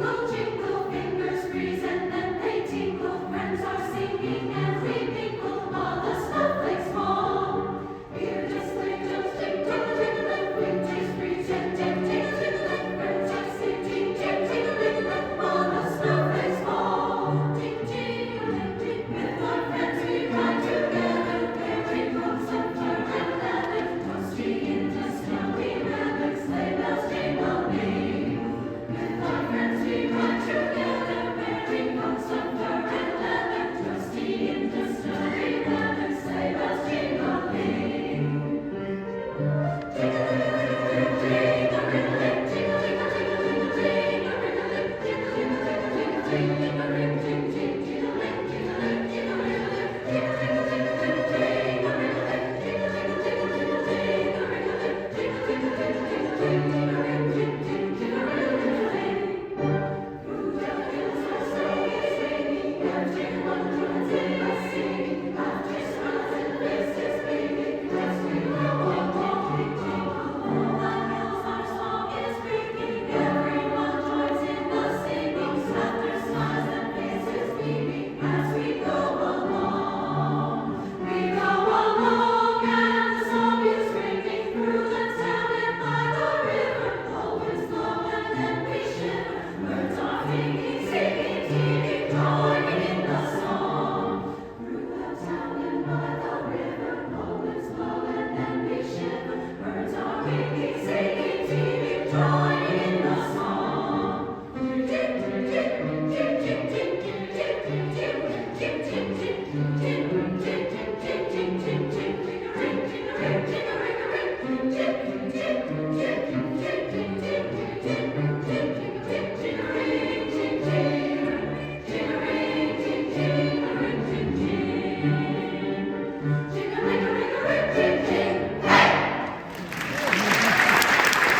jingle, jingle, fingers freeze and then they tingle. Friends are singing and we mingle, all the snowflakes fall. Here just sleigh bells jingle, jingling, winters freeze and jingle, jingling. Friends are singing, jingle, jingling, all the snowflakes fall. Jingle, jingling, with our friends we ride together, wearing coats of fur and leather, toasty in the snowy weather. Sleigh bells jingling. With our friends we ride together, wearing coats of fur and leather, toasty in the snowy weather. Sleigh bells jingling. Jingle, jingle, jingle, jingle, jingle, jingle, jingle, jingle, jingle, jingle, jingle, jingle, jingle, jingle, jingle, jingle, jingle, jingle, jingle,